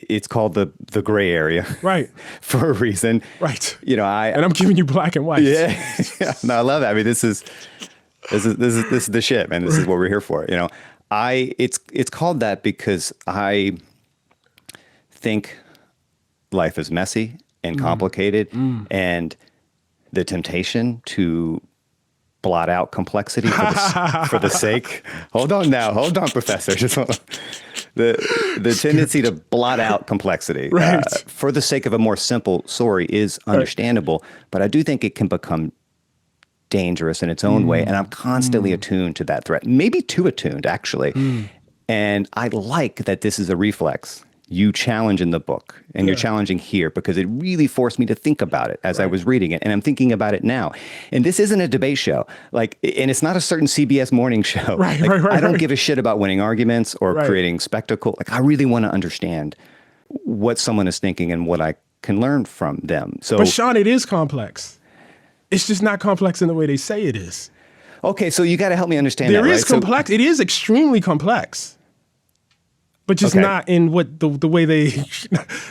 it's called the gray area. Right. For a reason. Right. And I'm giving you black and white. Yeah. No, I love that. I mean, this is the shit, man. This is what we're here for. It's called that because I think life is messy and complicated, and the temptation to blot out complexity for the sake. Hold on, Professor. Just hold on. The tendency to blot out complexity for the sake of a more simple story is understandable, but I do think it can become dangerous in its own way, and I'm constantly attuned to that threat, maybe too attuned, actually. And I like that this is a reflex you challenge in the book, and you're challenging here, because it really forced me to think about it as I was reading it, and I'm thinking about it now. And this isn't a debate show, and it's not a certain CBS morning show. I don't give a shit about winning arguments or creating spectacle. I really want to understand what someone is thinking and what I can learn from them. But Sean, it is complex. It's just not complex in the way they say it is. Okay, so you got to help me understand that. There is complex. It is extremely complex. But just not in what the way they,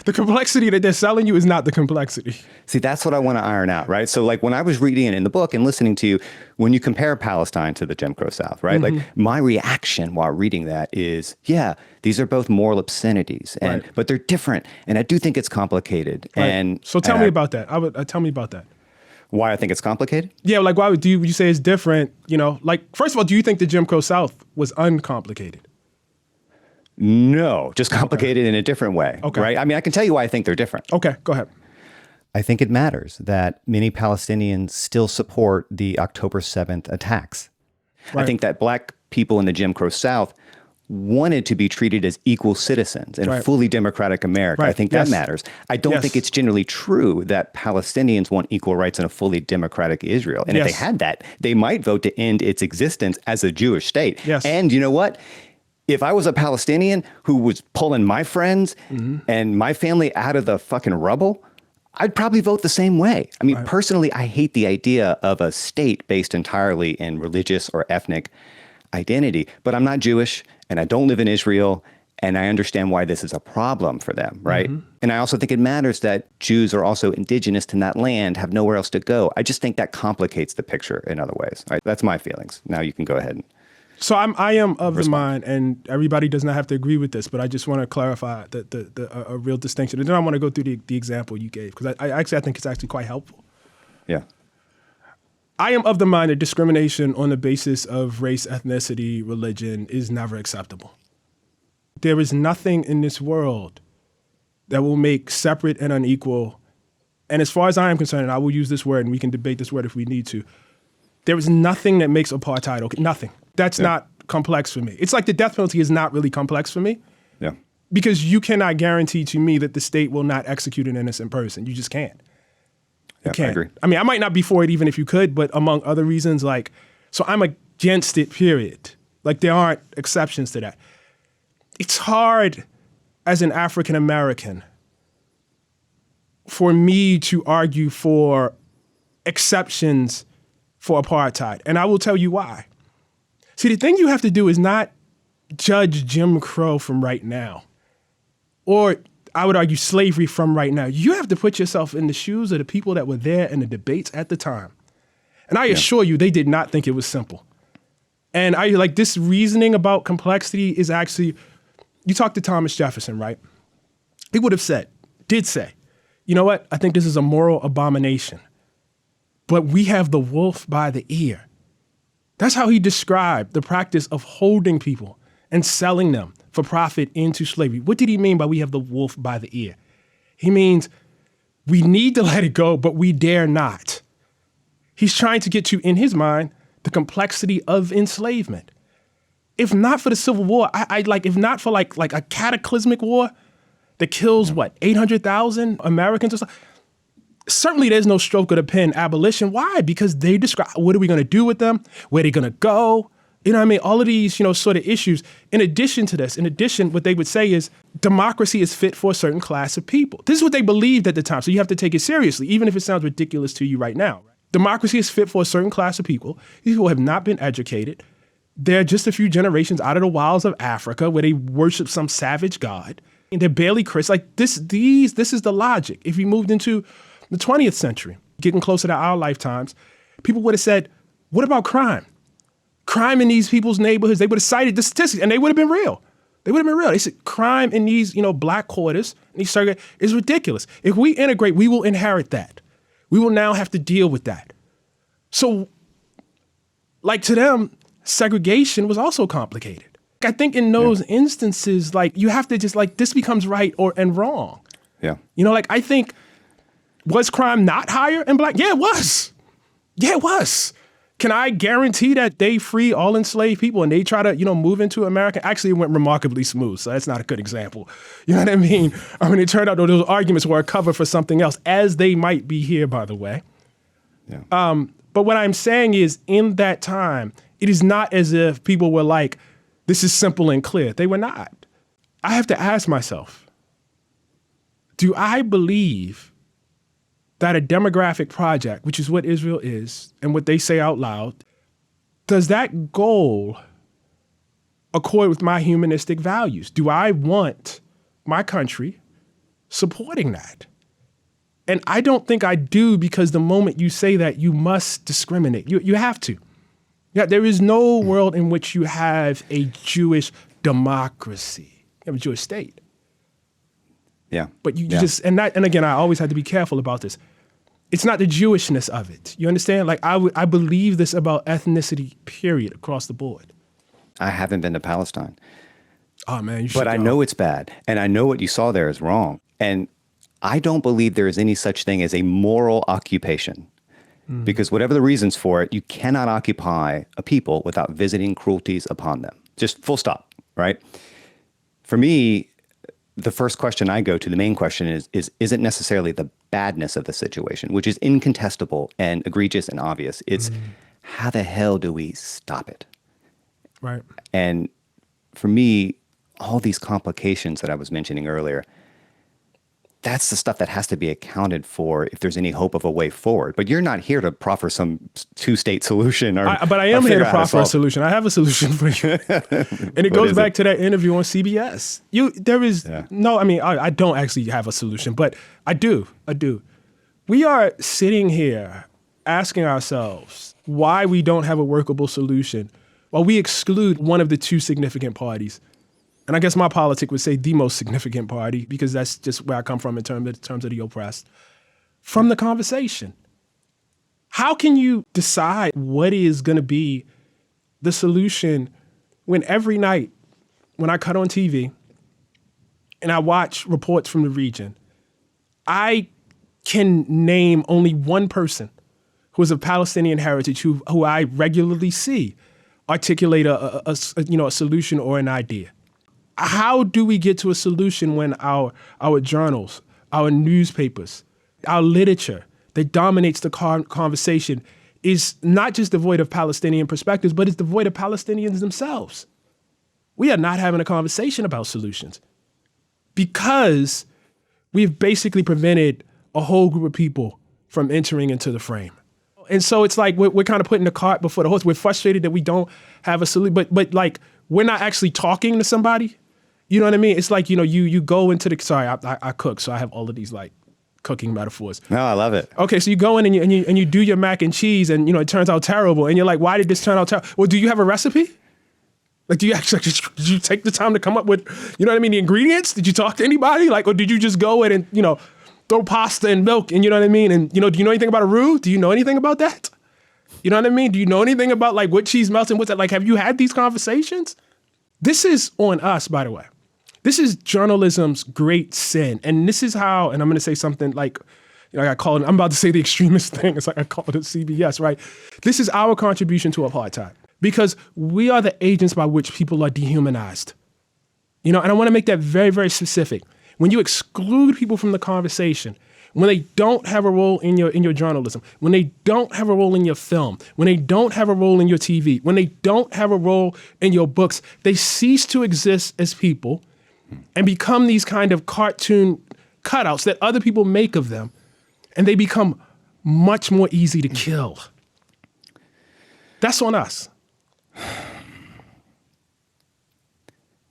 the complexity that they're selling you is not the complexity. See, that's what I want to iron out, right? So when I was reading it in the book and listening to you, when you compare Palestine to the Jim Crow South, right? My reaction while reading that is, these are both moral obscenities, but they're different. And I do think it's complicated. And so tell me about that. Tell me about that. Why I think it's complicated? Yeah, why would you say it's different? First of all, do you think the Jim Crow South was uncomplicated? No, just complicated in a different way, right? I mean, I can tell you why I think they're different. Okay, go ahead. I think it matters that many Palestinians still support the October 7th attacks. I think that black people in the Jim Crow South wanted to be treated as equal citizens in a fully democratic America. I think that matters. I don't think it's generally true that Palestinians want equal rights in a fully democratic Israel. And if they had that, they might vote to end its existence as a Jewish state. And you know what? If I was a Palestinian who was pulling my friends and my family out of the fucking rubble, I'd probably vote the same way. I mean, personally, I hate the idea of a state based entirely in religious or ethnic identity, but I'm not Jewish and I don't live in Israel, and I understand why this is a problem for them, right? And I also think it matters that Jews are also indigenous to that land, have nowhere else to go. I just think that complicates the picture in other ways. All right, that's my feelings. Now you can go ahead and So I am of the mind, and everybody does not have to agree with this, but I just want to clarify a real distinction. And then I want to go through the example you gave, because I think it's actually quite helpful. Yeah. I am of the mind that discrimination on the basis of race, ethnicity, religion is never acceptable. There is nothing in this world that will make separate and unequal, and as far as I am concerned, and I will use this word, and we can debate this word if we need to, there is nothing that makes apartheid okay. Nothing. That's not complex for me. It's like the death penalty is not really complex for me. Yeah. Because you cannot guarantee to me that the state will not execute an innocent person. You just can't. You can't. I agree. I mean, I might not be for it even if you could, but among other reasons, so I'm against it, period. There aren't exceptions to that. It's hard as an African American for me to argue for exceptions for apartheid. And I will tell you why. See, the thing you have to do is not judge Jim Crow from right now, or I would argue slavery from right now. You have to put yourself in the shoes of the people that were there in the debates at the time. And I assure you, they did not think it was simple. And this reasoning about complexity is actually, you talk to Thomas Jefferson, right? He would have did say, you know what? I think this is a moral abomination, but we have the wolf by the ear. That's how he described the practice of holding people and selling them for profit into slavery. What did he mean by we have the wolf by the ear? He means we need to let it go, but we dare not. He's trying to get to, in his mind, the complexity of enslavement. If not for the Civil War, if not for like a cataclysmic war that kills 800,000 Americans or something. Certainly there's no stroke of the pen abolition. Why? Because they describe, what are we going to do with them? Where are they going to go? You know what I mean? All of these, sort of issues. In addition to this, what they would say is democracy is fit for a certain class of people. This is what they believed at the time. So you have to take it seriously, even if it sounds ridiculous to you right now. Democracy is fit for a certain class of people. These people have not been educated. They're just a few generations out of the wilds of Africa where they worship some savage god. And they're barely Chris. Like this is the logic. If we moved into the 20th century, getting closer to our lifetimes, people would have said, what about crime? Crime in these people's neighborhoods, they would have cited the statistics and they would have been real. They said crime in these, black quarters, in these circuits is ridiculous. If we integrate, we will inherit that. We will now have to deal with that. So, like to them, segregation was also complicated. I think in those instances, like you have to just like, this becomes right and wrong. Yeah. I think, was crime not higher in black? Yeah, it was. Yeah, it was. Can I guarantee that they free all enslaved people and they try to, move into America? Actually, it went remarkably smooth, so that's not a good example. You know what I mean? It turned out that those arguments were a cover for something else, as they might be here, by the way. Yeah. But what I'm saying is, in that time, it is not as if people were like, this is simple and clear. They were not. I have to ask myself, do I believe that a demographic project, which is what Israel is and what they say out loud, does that goal accord with my humanistic values? Do I want my country supporting that? And I don't think I do, because the moment you say that, you must discriminate. You have to. Yeah, there is no world in which you have a Jewish democracy. You have a Jewish state. Yeah. But you just, and again, I always had to be careful about this. It's not the Jewishness of it. You understand? Like I believe this about ethnicity, period, across the board. I haven't been to Palestine. Oh man, you should But go. I know it's bad. And I know what you saw there is wrong. And I don't believe there is any such thing as a moral occupation. Because whatever the reasons for it, you cannot occupy a people without visiting cruelties upon them. Just full stop, right? For me, the first question I go to, the main question isn't necessarily the badness of the situation, which is incontestable and egregious and obvious. It's how the hell do we stop it? Right. And for me, all these complications that I was mentioning earlier, that's the stuff that has to be accounted for if there's any hope of a way forward. But you're not here to proffer some two-state solution. But I am here to proffer a solution. I have a solution for you. And it goes back to that interview on CBS. I don't actually have a solution, but I do. We are sitting here asking ourselves why we don't have a workable solution while we exclude one of the two significant parties. And I guess my politic would say the most significant party, because that's just where I come from in terms of the oppressed, from the conversation. How can you decide what is going to be the solution when every night when I cut on TV and I watch reports from the region, I can name only one person who is of Palestinian heritage who I regularly see articulate a solution or an idea? How do we get to a solution when our journals, our newspapers, our literature that dominates the conversation is not just devoid of Palestinian perspectives, but it's devoid of Palestinians themselves? We are not having a conversation about solutions because we've basically prevented a whole group of people from entering into the frame. And so it's like we're kind of putting the cart before the horse. We're frustrated that we don't have a solution, but like we're not actually talking to somebody. You know what I mean? It's like, you go into I cook, so I have all of these like cooking metaphors. No, I love it. Okay, so you go in and you do your mac and cheese and, it turns out terrible. And you're like, why did this turn out terrible? Well, do you have a recipe? Like, did you take the time to come up with, the ingredients? Did you talk to anybody? Like, or did you just go in and, throw pasta and milk and, you know what I mean? And, do you know anything about a roux? Do you know anything about that? You know what I mean? Do you know anything about like what cheese melts and what's that? Like, have you had these conversations? This is on us, by the way. This is journalism's great sin. And this is how, and I'm going to say something like, I'm about to say the extremist thing. It's like I call it CBS, right? This is our contribution to apartheid because we are the agents by which people are dehumanized. And I want to make that very, very specific. When you exclude people from the conversation, when they don't have a role in your journalism, when they don't have a role in your film, when they don't have a role in your TV, when they don't have a role in your books, they cease to exist as people and become these kind of cartoon cutouts that other people make of them, and they become much more easy to kill. That's on us.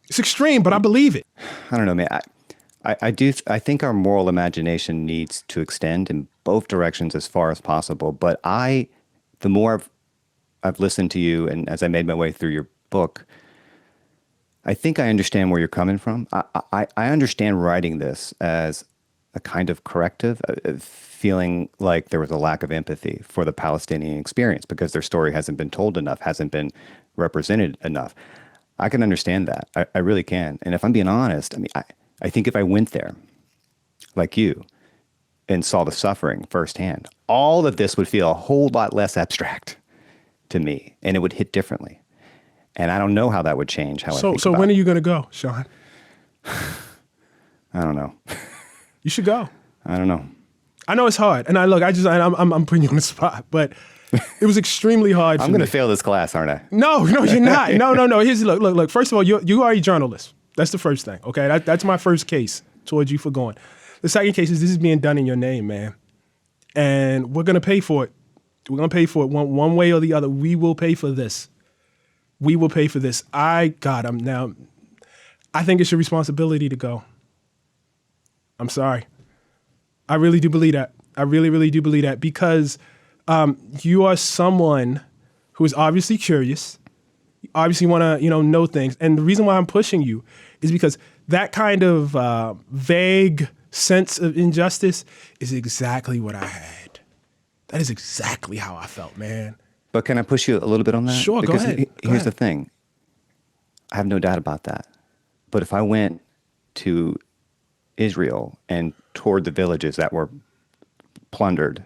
It's extreme, but I believe it. I don't know, man. I think our moral imagination needs to extend in both directions as far as possible. But the more I've listened to you, and as I made my way through your book, I think I understand where you're coming from. I understand writing this as a kind of corrective, feeling like there was a lack of empathy for the Palestinian experience because their story hasn't been told enough, hasn't been represented enough. I can understand that. I really can. And if I'm being honest, I mean, I think if I went there, like you, and saw the suffering firsthand, all of this would feel a whole lot less abstract to me, and it would hit differently. And I don't know how that would change how I think So about when it. are you going to go, Sean? I don't know. You should go. I don't know. I know it's hard, and I'm putting you on the spot, but it was extremely hard. I'm going to fail this class, aren't I? No, you're not. No. Here's look. First of all, you are a journalist. That's the first thing. Okay, that's my first case towards you for going. The second case is this is being done in your name, man, and we're gonna pay for it. We're gonna pay for it one way or the other. We will pay for this. We will pay for this. I think it's your responsibility to go. I'm sorry. I really do believe that. I really, really do believe that because you are someone who is obviously curious. You obviously want to, know things. And the reason why I'm pushing you is because that kind of vague sense of injustice is exactly what I had. That is exactly how I felt, man. But can I push you a little bit on that? Sure, because go ahead. Here's the thing. I have no doubt about that. But if I went to Israel and toured the villages that were plundered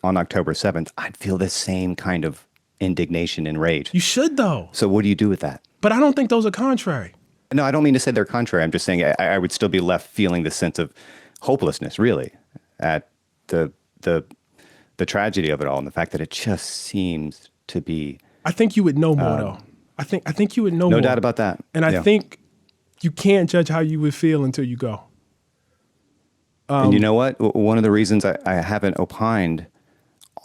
on October 7th, I'd feel the same kind of indignation and rage. You should, though. So what do you do with that? But I don't think those are contrary. No, I don't mean to say they're contrary. I'm just saying I would still be left feeling the sense of hopelessness, really, at the tragedy of it all and the fact that it just seems to be. I think you would know more, though. I think you would know more. No doubt about that. And I think you can't judge how you would feel until you go. And you know what? One of the reasons I haven't opined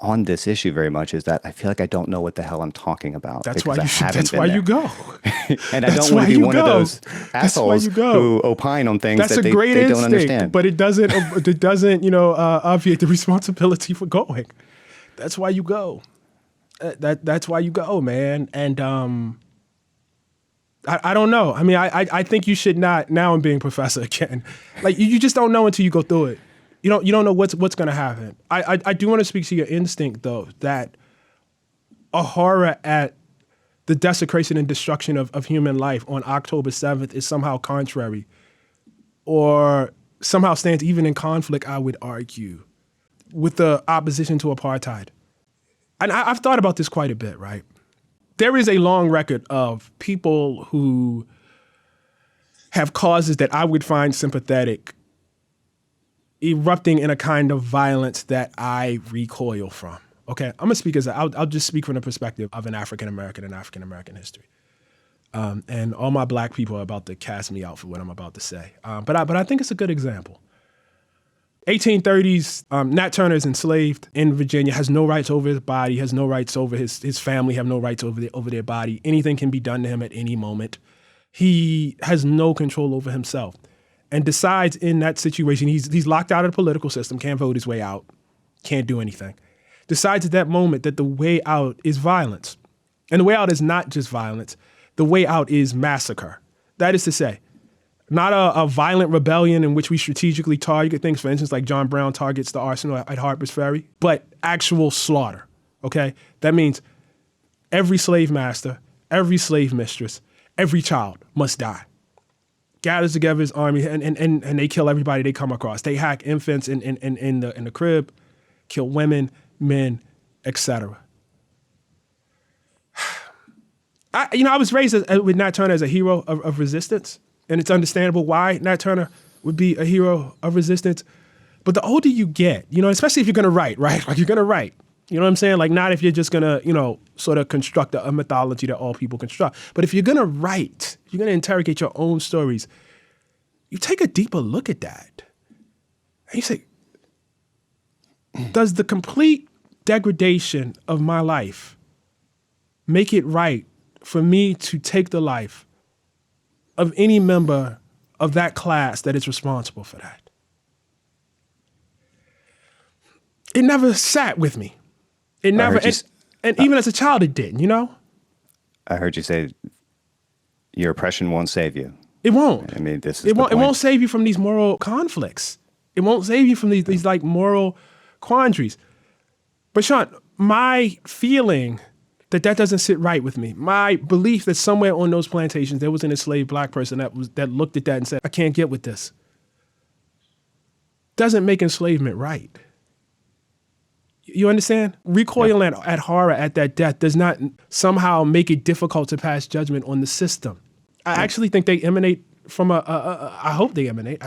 on this issue very much is that I feel like I don't know what the hell I'm talking about. That's why because you should. I haven't That's been why there. you go. And I That's don't want why to be you one of go. those That's why assholes you go. who opine on things That's that a great they don't instinct, understand. but it doesn't. It doesn't. Obviate the responsibility for going. That's why you go. That's why you go, man. And I don't know. I mean, I think you should not. Now I'm being professor again. Like you just don't know until you go through it. You don't know what's going to happen. I do want to speak to your instinct though, that a horror at the desecration and destruction of human life on October 7th is somehow contrary, or somehow stands even in conflict, I would argue, with the opposition to apartheid. And I've thought about this quite a bit, right? There is a long record of people who have causes that I would find sympathetic erupting in a kind of violence that I recoil from. Okay, I'm gonna speak I'll just speak from the perspective of an African American in African American history. And all my black people are about to cast me out for what I'm about to say. But I think it's a good example. 1830s, Nat Turner is enslaved in Virginia, has no rights over his body, has no rights over his family, have no rights over their body. Anything can be done to him at any moment. He has no control over himself and decides in that situation, he's locked out of the political system, can't vote his way out, can't do anything. Decides at that moment that the way out is violence. And the way out is not just violence. The way out is massacre. That is to say, not a violent rebellion in which we strategically target things, for instance, like John Brown targets the arsenal at Harper's Ferry, but actual slaughter, okay? That means every slave master, every slave mistress, every child must die. Gathers together his army and they kill everybody they come across. They hack infants in the crib, kill women, men, etc. I was raised with Nat Turner as a hero of resistance, and it's understandable why Nat Turner would be a hero of resistance. But the older you get, especially if you're gonna write, right? Like you're gonna write. You know what I'm saying? Like not if you're just gonna, sort of construct a mythology that all people construct. But if you're gonna write, if you're gonna interrogate your own stories, you take a deeper look at that. And you say, does the complete degradation of my life make it right for me to take the life of any member of that class that is responsible for that. It never sat with me. It never, and even as a child, it didn't, you know? I heard you say your oppression won't save you. It won't. I mean, this is it won't save you from these moral conflicts. It won't save you from these like moral quandaries. But Sean, my feeling that doesn't sit right with me. My belief that somewhere on those plantations there was an enslaved black person that looked at that and said, I can't get with this, doesn't make enslavement right. You understand? Recoiling at horror at that death does not somehow make it difficult to pass judgment on the system. I actually think they emanate from I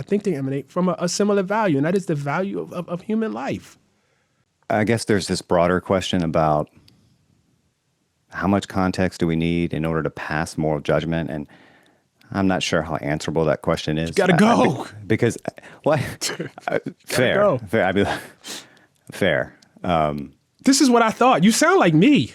think they emanate from a similar value, and that is the value of human life. I guess there's this broader question about how much context do we need in order to pass moral judgment? And I'm not sure how answerable that question is. You gotta go. Because, what? Fair. I mean, fair. This is what I thought. You sound like me.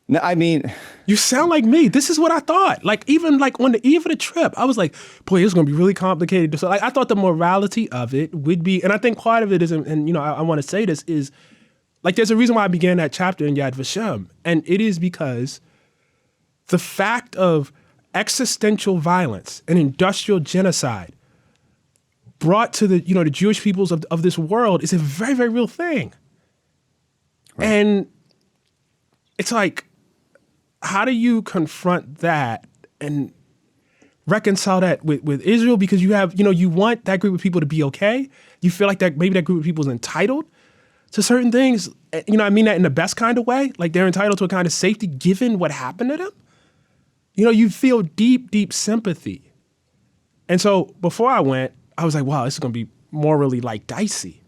No, I mean, you sound like me. This is what I thought. Like, even like on the eve of the trip, I was like, boy, it's going to be really complicated. So like, I thought the morality of it would be, and I think part of it is, and you know, I want to say this is, like, there's a reason why I began that chapter in Yad Vashem. And it is because the fact of existential violence and industrial genocide brought to the, you know, the Jewish peoples of this world is a very, very real thing. Right. And it's like, how do you confront that and reconcile that with Israel? Because you have, you know, you want that group of people to be okay. You feel like that maybe that group of people is entitled to certain things. You know, I mean that in the best kind of way. Like they're entitled to a kind of safety given what happened to them. You know, you feel deep, deep sympathy. And so before I went, I was like, wow, this is going to be morally like dicey.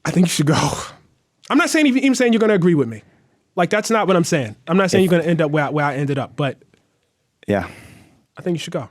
I think you should go. I'm not saying even saying you're going to agree with me. Like, that's not what I'm saying. I'm not saying you're going to end up where I ended up, but yeah, I think you should go.